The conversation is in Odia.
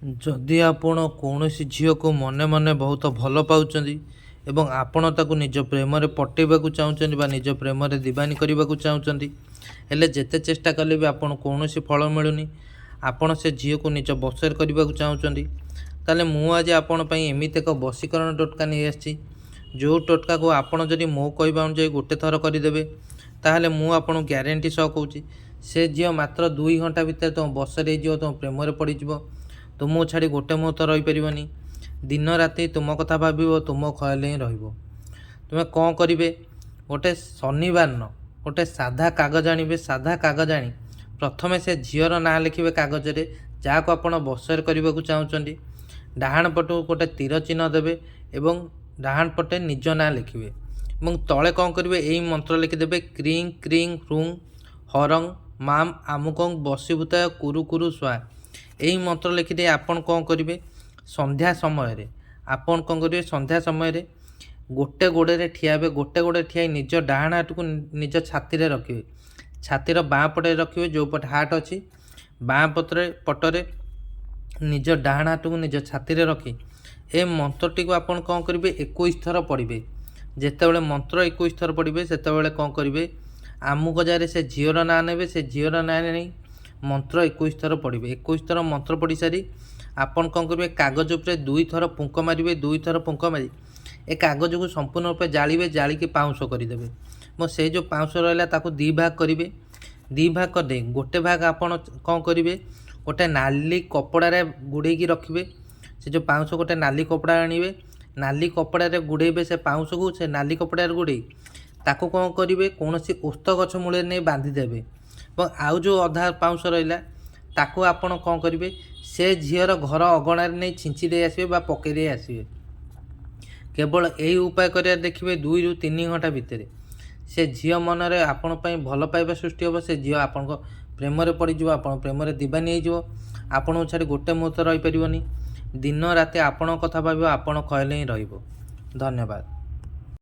ଯଦି ଆପଣ କୌଣସି ଝିଅକୁ ମନେ ମନେ ବହୁତ ଭଲ ପାଉଛନ୍ତି ଏବଂ ଆପଣ ତାକୁ ନିଜ ପ୍ରେମରେ ପଟେଇବାକୁ ଚାହୁଁଛନ୍ତି ବା ନିଜ ପ୍ରେମରେ ଦିବାନୀ କରିବାକୁ ଚାହୁଁଛନ୍ତି, ହେଲେ ଯେତେ ଚେଷ୍ଟା କଲେ ବି ଆପଣ କୌଣସି ଫଳ ମିଳୁନି, ଆପଣ ସେ ଝିଅକୁ ନିଜ ବଶରେ କରିବାକୁ ଚାହୁଁଛନ୍ତି, ତାହେଲେ ମୁଁ ଆଜି ଆପଣ ପାଇଁ ଏମିତି ଏକ ବଶୀକରଣ ଟୋଟକା ନେଇ ଆସିଛି, ଯେଉଁ ଟୋଟକାକୁ ଆପଣ ଯଦି ମୋ କହିବା ଅନୁଯାୟୀ ଗୋଟେ ଥର କରିଦେବେ, ତାହେଲେ ମୁଁ ଆପଣଙ୍କୁ ଗ୍ୟାରେଣ୍ଟି ସହ କହୁଛି ସେ ଝିଅ ମାତ୍ର 2 ଘଣ୍ଟା ଭିତରେ ତୁମ ବଶରେ ହେଇଯିବ, ତୁମ ପ୍ରେମରେ ପଡ଼ିଯିବ, ତୁମକୁ ଛାଡ଼ି ଗୋଟେ ମୁହୂର୍ତ୍ତ ରହିପାରିବନି, ଦିନ ରାତି ତୁମ କଥା ଭାବିବ, ତୁମ ଖୟାଲରେ ହିଁ ରହିବ। ତୁମେ କ'ଣ କରିବେ? ଗୋଟେ ଶନିବାର ନ ଗୋଟେ ସାଧା କାଗଜ ଆଣିବେ। ସାଧା କାଗଜ ଆଣି ପ୍ରଥମେ ସେ ଝିଅର ନାଁ ଲେଖିବେ କାଗଜରେ, ଯାହାକୁ ଆପଣ ବଶରେ କରିବାକୁ ଚାହୁଁଛନ୍ତି। ଡାହାଣ ପଟକୁ ଗୋଟେ ତୀର ଚିହ୍ନ ଦେବେ ଏବଂ ଡାହାଣ ପଟେ ନିଜ ନାଁ ଲେଖିବେ ଏବଂ ତଳେ କ'ଣ କରିବେ? ଏଇ ମନ୍ତ୍ର ଲେଖିଦେବେ, କ୍ରିଂ କ୍ରିଂ ହ୍ରୁଂ ହରଂ ମାମ୍ ଆମୁକଂ ବଶୀଭୂତାୟ କୁରୁ କୁରୁ ସ୍ୱା। ଏହି ମନ୍ତ୍ର ଲେଖିଦେଇ ଆପଣ କ'ଣ କରିବେ? ସନ୍ଧ୍ୟା ସମୟରେ ଗୋଟେ ଗୋଡ଼ରେ ଠିଆ ହେବେ। ଗୋଟେ ଗୋଡ଼ରେ ଠିଆ ହେଇ ନିଜ ଡାହାଣ ହାତକୁ ନିଜ ଛାତିରେ ରଖିବେ। ଛାତିର ବାଁ ପଟେ ରଖିବେ, ଯେଉଁ ପଟେ ହାର୍ଟ ଅଛି, ବାଁ ପଟରେ ନିଜ ଡାହାଣ ହାତକୁ ନିଜ ଛାତିରେ ରଖି ଏ ମନ୍ତ୍ରଟିକୁ ଆପଣ କ'ଣ କରିବେ? 21 ଥର ପଢ଼ିବେ। ଯେତେବେଳେ ମନ୍ତ୍ର 21 ଥର ପଢ଼ିବେ, ସେତେବେଳେ କ'ଣ କରିବେ? ଆମୁକ ଜାଗାରେ ସେ ଝିଅର ନାଁ ନେବେ। ସେ ଝିଅର ନାଁ ନେଇ ମନ୍ତ୍ର 21 ଥର ପଢ଼ିବେ। 21 ଥର ମନ୍ତ୍ର ପଢ଼ି ସାରି ଆପଣ କ'ଣ କରିବେ? କାଗଜ ଉପରେ 2 ଥର ଫୁଙ୍କ ମାରିବେ। 2 ଥର ଫୁଙ୍କ ମାରି ଏ କାଗଜକୁ ସମ୍ପୂର୍ଣ୍ଣ ରୂପେ ଜାଳିବେ। ଜାଳିକି ପାଉଁଶ କରିଦେବେ ଏବଂ ସେଇ ଯେଉଁ ପାଉଁଶ ରହିଲା ତାକୁ 2 ଭାଗ କରିବେ। 2 ଭାଗ କରିଦେଇ ଗୋଟେ ଭାଗ ଆପଣ କ'ଣ କରିବେ? ଗୋଟେ ନାଲି କପଡ଼ାରେ ଗୁଡ଼େଇକି ରଖିବେ। ସେ ଯେଉଁ ପାଉଁଶ ଗୋଟେ ନାଲି କପଡ଼ା ଆଣିବେ, ନାଲି କପଡ଼ାରେ ଗୁଡ଼େଇବେ ସେ ପାଉଁଶକୁ। ସେ ନାଲି କପଡ଼ାରେ ଗୁଡ଼େଇ ତାକୁ କ'ଣ କରିବେ? କୌଣସି ଓସ୍ତ ଗଛ ମୂଳରେ ନେଇ ବାନ୍ଧିଦେବେ ଏବଂ ଆଉ ଯେଉଁ ଅଧା ପାଉଁଶ ରହିଲା ତାକୁ ଆପଣ କ'ଣ କରିବେ? ସେ ଝିଅର ଘର ଅଗଣାରେ ନେଇ ଛିଞ୍ଚି ଦେଇ ଆସିବେ ବା ପକାଇ ଦେଇ ଆସିବେ। କେବଳ ଏହି ଉପାୟ କରିବା ଦେଖିବେ 2ରୁ 3 ଘଣ୍ଟା ଭିତରେ ସେ ଝିଅ ମନରେ ଆପଣ ପାଇଁ ଭଲ ପାଇବା ସୃଷ୍ଟି ହେବ। ସେ ଝିଅ ଆପଣଙ୍କ ପ୍ରେମରେ ପଡ଼ିଯିବ, ଆପଣଙ୍କ ପ୍ରେମରେ ଦିବାନୀ ହେଇଯିବ, ଆପଣଙ୍କୁ ଛାଡ଼ି ଗୋଟେ ମୁହୂର୍ତ୍ତ ରହିପାରିବନି, ଦିନ ରାତି ଆପଣଙ୍କ କଥା ଭାବିବ, ଆପଣ ଖୟାଲରେ ହିଁ ରହିବ। ଧନ୍ୟବାଦ।